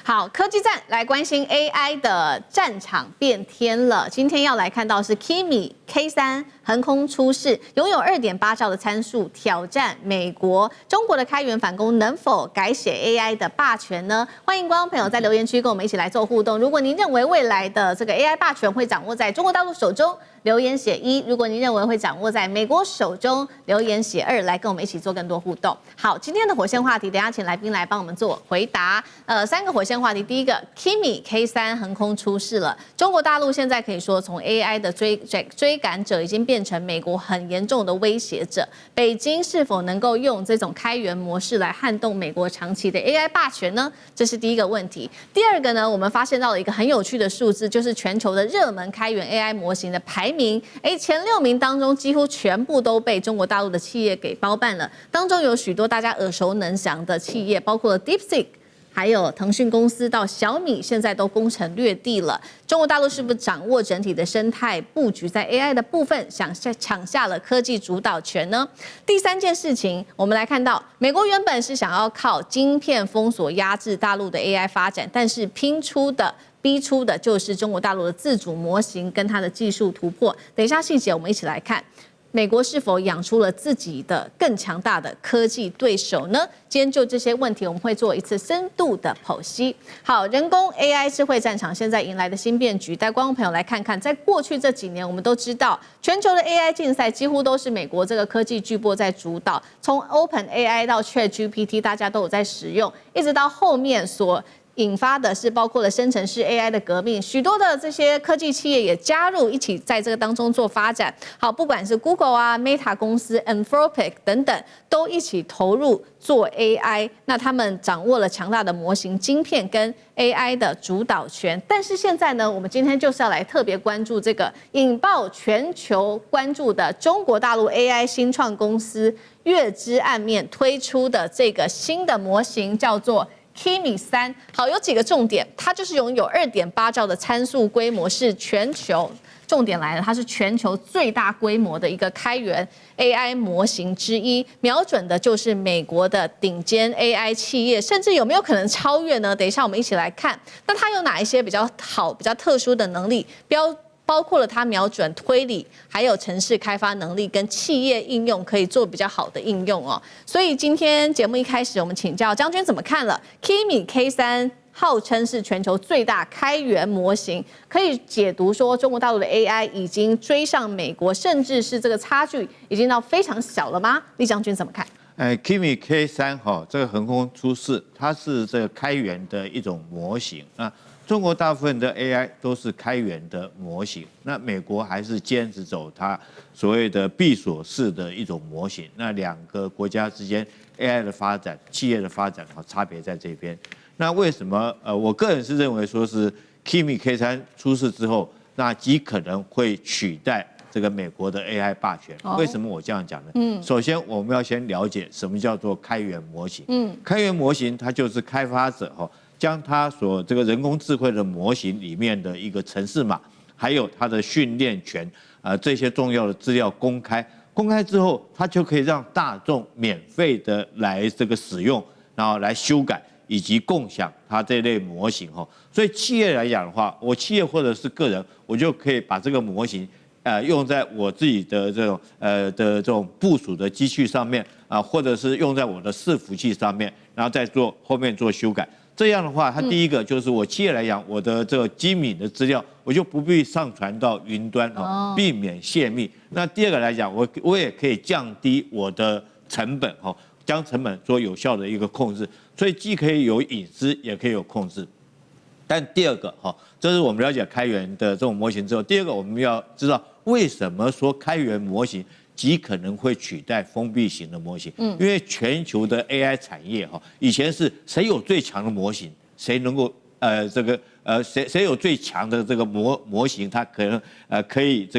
好，科技战来关心 AI 的战场变天了。今天要来看到是 Kimi K3横空出世，拥有2.8兆的参数，挑战美国、中国的开源反攻，能否改写 AI 的霸权呢？欢迎观众朋友在留言区跟我们一起来做互动。如果您认为未来的这个 AI 霸权会掌握在中国大陆手中，留言写1；如果您认为会掌握在美国手中，留言写2，来跟我们一起做更多互动。好，今天的火线话题，等一下请来宾来帮我们做回答。3个火线话题，第一个 ，Kimi K3横空出世了。中国大陆现在可以说从 AI 的追赶者，已经变成美国很严重的威胁者。北京是否能够用这种开源模式来撼动美国长期的 AI 霸权呢？这是第一个问题。第二个呢，我们发现到了一个很有趣的数字，就是全球的热门开源 AI 模型的排名，前6名当中几乎全部都被中国大陆的企业给包办了。当中有许多大家耳熟能详的企业，包括了 DeepSeek。还有腾讯公司到小米，现在都攻城略地了。中国大陆是不是掌握整体的生态布局，在 AI 的部分抢下了科技主导权呢？第三件事情，我们来看到，美国原本是想要靠晶片封锁压制大陆的 AI 发展，但是逼出的就是中国大陆的自主模型跟它的技术突破。等一下细节我们一起来看。美国是否养出了自己的更强大的科技对手呢？今天就这些问题，我们会做一次深度的剖析。好，人工 AI 智慧战场现在迎来的新变局，带观众朋友来看看，在过去这几年，我们都知道，全球的 AI 竞赛几乎都是美国这个科技巨擘在主导，从 OpenAI 到 ChatGPT， 大家都有在使用，一直到后面所引发的是包括了生成式 AI 的革命，许多的这些科技企业也加入一起在这个当中做发展。好，不管是 Google 啊、Meta 公司、Anthropic 等等，都一起投入做 AI。那他们掌握了强大的模型晶片跟 AI 的主导权。但是现在呢，我们今天就是要来特别关注这个引爆全球关注的中国大陆 AI 新创公司月之暗面推出的这个新的模型，叫做Kimi 3，好，有几个重点，它就是拥有2.8兆的参数规模，是全球重点来了，它是全球最大规模的一个开源 AI 模型之一，瞄准的就是美国的顶尖 AI 企业，甚至有没有可能超越呢？等一下我们一起来看。那它有哪一些比较好、比较特殊的能力？包括了它瞄准推理，还有程式开发能力跟企业应用可以做比较好的应用哦。所以今天节目一开始，我们请教将军怎么看了 Kimi K3，号称是全球最大开源模型，可以解读说中国大陆的 AI 已经追上美国，甚至是这个差距已经到非常小了吗？厉将军怎么看？Kimi K3 这个横空出世，它是这个开源的一种模型啊。中国大部分的 AI 都是开源的模型，那美国还是坚持走它所谓的闭锁式的一种模型。那2个国家之间 AI 的发展、企业的发展差别在这边。那为什么我个人是认为说是 Kimi K3 出世之后，那极可能会取代这个美国的 AI 霸权。为什么我这样讲呢？首先我们要先了解什么叫做开源模型。开源模型它就是开发者将它所这个人工智慧的模型里面的一个程式码，还有它的训练权这些重要的资料公开。公开之后，它就可以让大众免费的来这个使用，然后来修改以及共享它这类模型所以企业来讲的话，我企业或者是个人，我就可以把这个模型用在我自己的这种部署的机器上面或者是用在我的伺服器上面，然后再后面做修改。这样的话，它第一个就是我企业来讲，我的这个机密的资料，我就不必上传到云端避免泄密。那第二个来讲，我也可以降低我的成本将成本做有效的一个控制，所以既可以有隐私，也可以有控制。但第二个这是我们了解开源的这种模型之后，第二个我们要知道为什么说开源模型极可能会取代封闭型的模型，因为全球的 AI 产业以前是谁有最强的模型，谁能够谁有最强的这个模型，它可能可以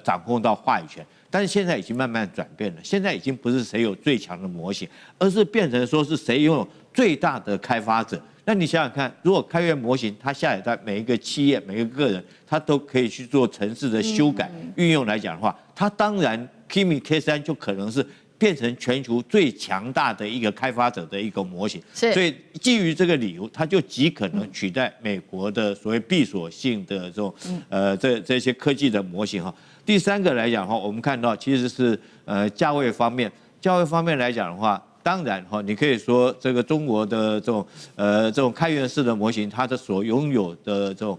掌控到话语权。但是现在已经慢慢转变了，现在已经不是谁有最强的模型，而是变成说是谁拥有最大的开发者。那你想想看，如果开源模型它下载在每一个企业、每一个个人，它都可以去做程式的修改运用来讲的话，它当然 Kimi K3 就可能是变成全球最强大的一个开发者的一个模型。是，所以基于这个理由，它就极可能取代美国的所谓闭锁性的这种这些科技的模型哈。第三个来讲哈，我们看到其实是价位方面来讲的话。当然哈，你可以说这个中国的这种开源式的模型，它的所拥有的这种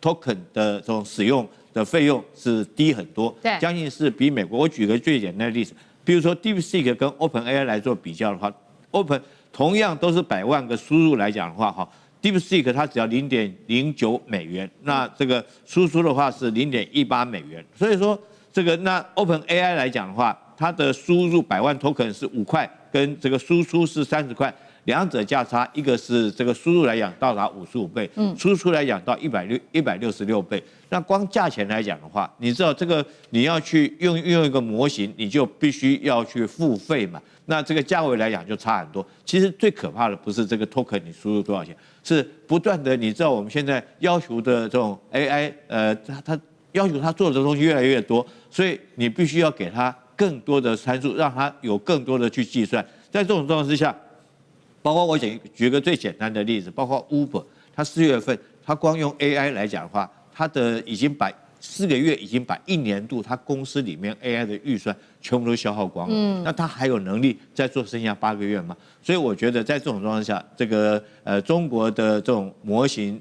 token 的这种使用的费用是低很多，对，将近是比美国。我举个最简单的例子，比如说 DeepSeek 跟 OpenAI 来做比较的话 ，Open 同样都是100万个输入来讲的话，哈 ，DeepSeek 它只要0.09美元，那这个输出的话是0.18美元，所以说这个那 OpenAI 来讲的话。它的输入100万 token 是5块，跟这个输出是30块，两者价差，一个是这个输入来讲到达55倍，输出来讲到166倍。那光价钱来讲的话，你知道这个你要去运用一个模型，你就必须要去付费嘛。那这个价位来讲就差很多。其实最可怕的不是这个 token 你输入多少钱，是不断的，你知道我们现在要求的这种 AI，它要求它做的东西越来越多，所以你必须要给它。更多的参数，让它有更多的去计算。在这种状况之下，包括我举个最简单的例子，包括 Uber， 它4月份，它光用 AI 来讲的话，它的已经把4个月已经把1年度它公司里面 AI 的预算全部都消耗光了。那它还有能力再做剩下8个月吗？所以我觉得在这种状况下，这个中国的这种模型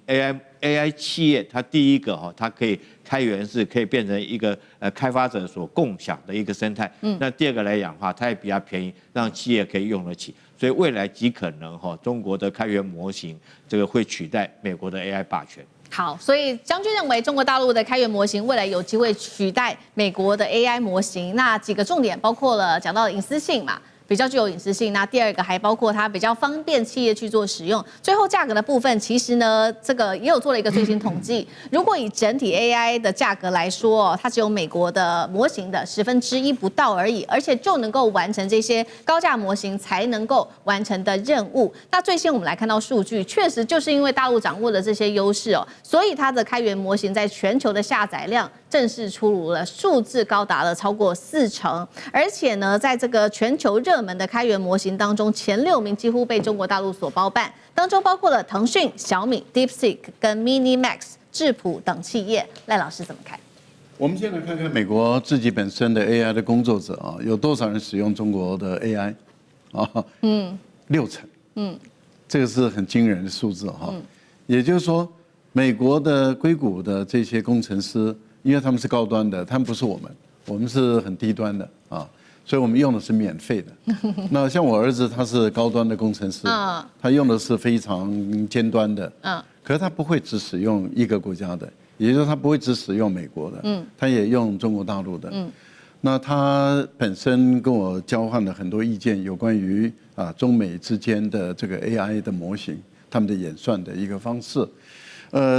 AI 企业，它第一个哈，它可以开源式，可以变成一个开发者所共享的一个生态。那第二个来讲的话，它也比较便宜，让企业可以用得起。所以未来极可能哈，中国的开源模型这个会取代美国的 AI 霸权。好，所以将军认为中国大陆的开源模型未来有机会取代美国的 AI 模型。那几个重点包括了讲到隐私性嘛。比较具有隐私性，那第二个还包括它比较方便企业去做使用。最后价格的部分，其实呢，这个也有做了一个最新统计。如果以整体 AI 的价格来说，它只有美国的模型的1/10不到而已，而且就能够完成这些高价模型才能够完成的任务。那最新我们来看到数据，确实就是因为大陆掌握了这些优势哦，所以它的开源模型在全球的下载量正式出炉了，数字高达了超过40%，而且呢，在这个全球热门的开源模型当中，前6名几乎被中国大陆所包办，当中包括了腾讯、小米、DeepSeek 跟 MiniMax、智谱等企业。赖老师怎么看？我们先来看看美国自己本身的 AI 的工作者啊，有多少人使用中国的 AI 啊？60%，这个是很惊人的数字哈。也就是说，美国的硅谷的这些工程师，因为他们是高端的，他们不是我们是很低端的啊。所以我们用的是免费的。那像我儿子，他是高端的工程师，他用的是非常尖端的，可是他不会只使用一个国家的，也就是说他不会只使用美国的，他也用中国大陆的。那他本身跟我交换了很多意见，有关于中美之间的这个 AI 的模型，他们的演算的一个方式。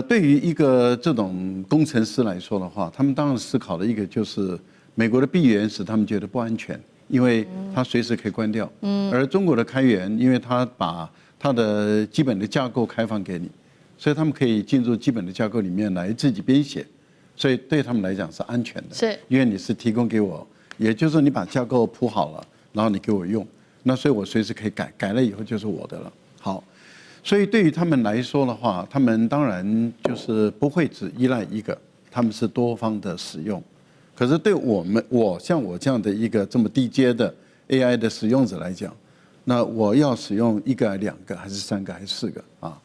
对于一个这种工程师来说的话，他们当然思考的一个就是。美国的闭源使他们觉得不安全，因为它随时可以关掉。而中国的开源，因为它把它的基本的架构开放给你，所以他们可以进入基本的架构里面来自己编写，所以对他们来讲是安全的。是，因为你是提供给我，也就是说你把架构铺好了，然后你给我用，那所以我随时可以改，改了以后就是我的了。好，所以对于他们来说的话，他们当然就是不会只依赖一个，他们是多方的使用。可是对我像我这样的一个这么低阶的 AI 的使用者来讲，那我要使用1个、2个，还是3个，还是4个啊？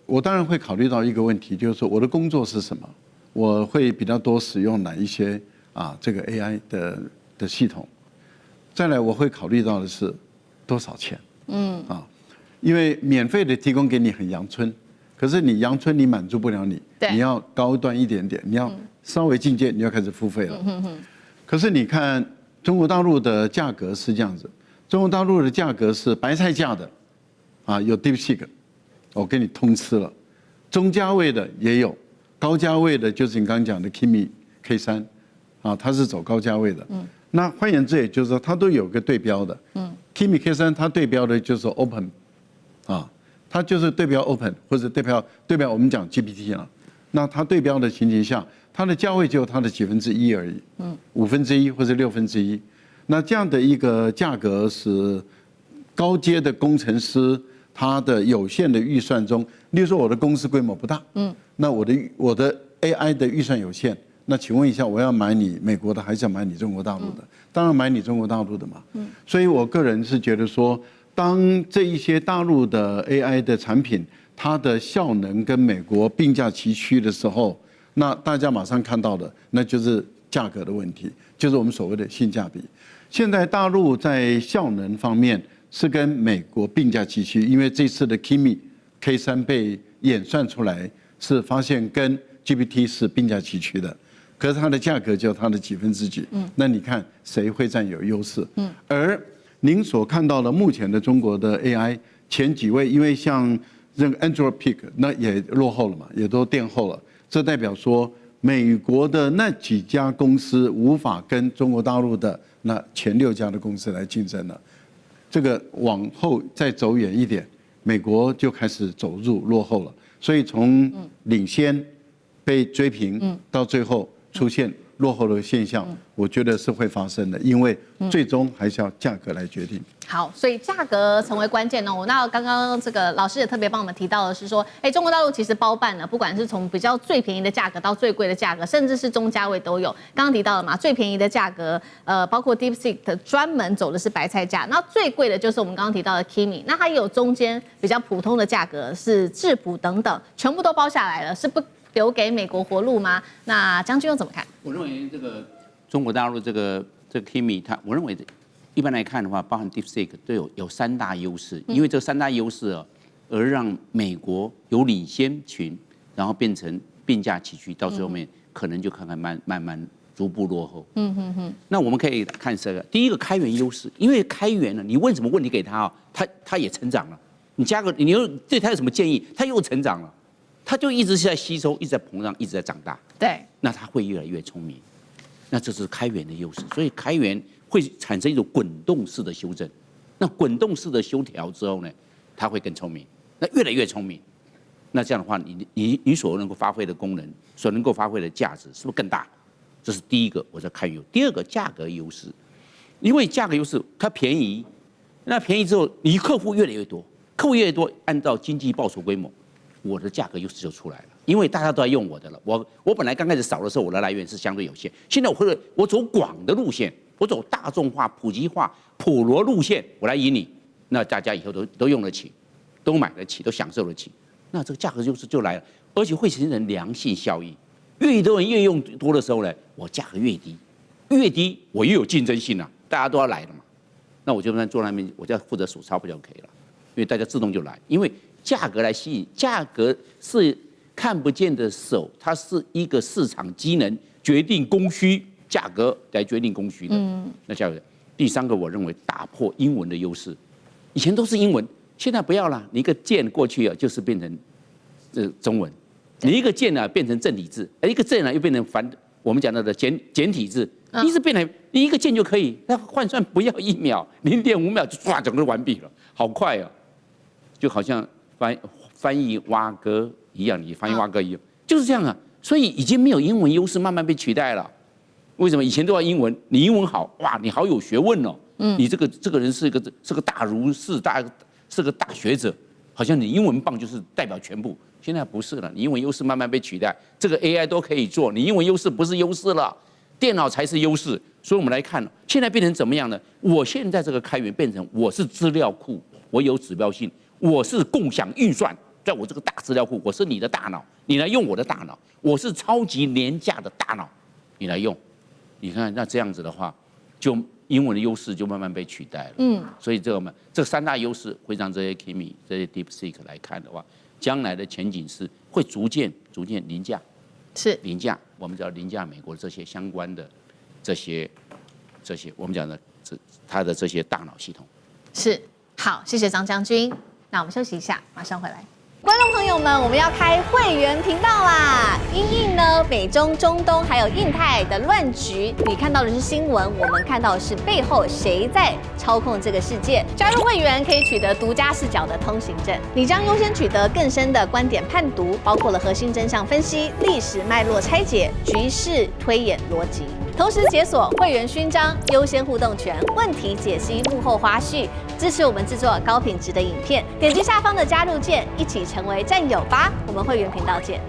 我当然会考虑到一个问题，就是说我的工作是什么，我会比较多使用哪一些这个 AI 的系统。再来，我会考虑到的是多少钱，因为免费的提供给你很阳春，可是你阳春你满足不了你，你要高端一点点，你要稍微进阶，你要开始付费了。可是你看中国大陆的价格是这样子，中国大陆的价格是白菜价的，有 DeepSeek， 我给你通吃了，中价位的也有，高价位的就是你刚刚讲的 Kimi K3，它是走高价位的。那换言之，也就是说它都有个对标的。Kimi K3 它对标的就是 Open，它就是对标 Open 或者对标我们讲 GPT 了。那它对标的情形下，它的价位只有它的1/几而已，1/5或者1/6。那这样的一个价格使高阶的工程师他的有限的预算中，例如说我的公司规模不大，那我的 AI 的预算有限，那请问一下，我要买你美国的还是要买你中国大陆的？当然买你中国大陆的嘛。所以我个人是觉得说，当这一些大陆的 AI 的产品，它的效能跟美国并驾齐驱的时候，那大家马上看到的，那就是价格的问题，就是我们所谓的性价比。现在大陆在效能方面是跟美国并驾齐驱，因为这次的 Kimi K3被演算出来，是发现跟 GPT 是并驾齐驱的，可是它的价格就它的几分之几，那你看谁会占有优势？而您所看到的目前的中国的 AI 前几位，因为像这个 Anthropic 那也落后了嘛，也都垫后了，这代表说美国的那几家公司无法跟中国大陆的那前6家的公司来竞争了。这个往后再走远一点，美国就开始走入落后了。所以从领先被追平到最后出现落后的现象，我觉得是会发生的，因为最终还是要价格来决定。好，所以价格成为关键哦。那刚刚这个老师也特别帮我们提到的是说，中国大陆其实包办了，不管是从比较最便宜的价格到最贵的价格，甚至是中价位都有。刚刚提到了嘛，最便宜的价格，包括 DeepSeek 专门走的是白菜价，那最贵的就是我们刚刚提到的 Kimi， 那它也有中间比较普通的价格是智谱等等，全部都包下来了，是不留给美国活路吗？那将军又怎么看？我认为这个中国大陆这个 Kimi， 我认为一般来看的话，包含 DeepSeek 都有3大优势，因为这3大优势而让美国由领先群，然后变成并驾齐驱，到最后面可能就慢慢逐步落后。那我们可以看这个第一个开源优势，因为开源了，你问什么问题给他他也成长了。你又对他有什么建议，他又成长了，他就一直是在吸收，一直在膨胀，一直在长大。对，那他会越来越聪明。那这是开源的优势，所以开源会产生一种滚动式的修正。那滚动式的修调之后呢，它会更聪明，那越来越聪明。那这样的话，你所能够发挥的功能，所能够发挥的价值，是不是更大？这是第一个，我在开源。第二个，价格优势，因为价格优势它便宜，那便宜之后，你客户越来越多，客户越来越多，按照经济报酬规模，我的价格优势就出来了。因为大家都在用我的了，我本来刚开始少的时候，我的来源是相对有限。现在我走广的路线，我走大众化、普及化、普罗路线，我来引你，那大家以后都用得起，都买得起，都享受得起，那这个价格优势就来了，而且会形成良性效益。越多人越用多的时候呢，我价格越低，越低我越有竞争性啊，大家都要来了嘛。那我就坐那边，我就要负责数钞票就可以了，因为大家自动就来，因为价格来吸引，价格是看不见的手，它是一个市场机能决定供需，价格来决定供需的。那价格。第3个，我认为打破英文的优势，以前都是英文，现在不要了，你一个键过去就是变成中文，你一个键变成正体字，一个键又变成我们讲到的简体字，你是变成你一个键就可以，那换算不要1秒，0.5秒就唰整个完毕了，好快啊，就好像翻译蛙哥一样，你翻译蛙哥一样，就是这样啊。所以已经没有英文优势，慢慢被取代了。为什么以前都要英文？你英文好，哇，你好有学问哦。你这个人是个大儒士，是个大学者，好像你英文棒就是代表全部。现在不是了，你英文优势慢慢被取代，这个 AI 都可以做，你英文优势不是优势了，电脑才是优势。所以我们来看，现在变成怎么样呢？我现在这个开源变成我是资料库，我有指标性，我是共享运算。在我这个大资料库，我是你的大脑，你来用我的大脑，我是超级廉价的大脑，你来用，你看那这样子的话，就英文的优势就慢慢被取代了。所以这3大优势会让这些 Kimi、这些 DeepSeek 来看的话，将来的前景是会逐渐凌驾，凌驾，我们叫凌驾美国这些相关的这些我们讲的它的这些大脑系统。是，好，谢谢张将军。那我们休息一下，马上回来。观众朋友们，我们要开会员频道啦！因应呢美中、中东还有印太的乱局，你看到的是新闻，我们看到的是背后谁在操控这个世界。加入会员可以取得独家视角的通行证，你将优先取得更深的观点判读，包括了核心真相分析、历史脉络拆解、局势推演逻辑。同时解锁会员勋章、优先互动权、问题解析、幕后花絮，支持我们制作高品质的影片。点击下方的加入键，一起成为战友吧！我们会员频道见。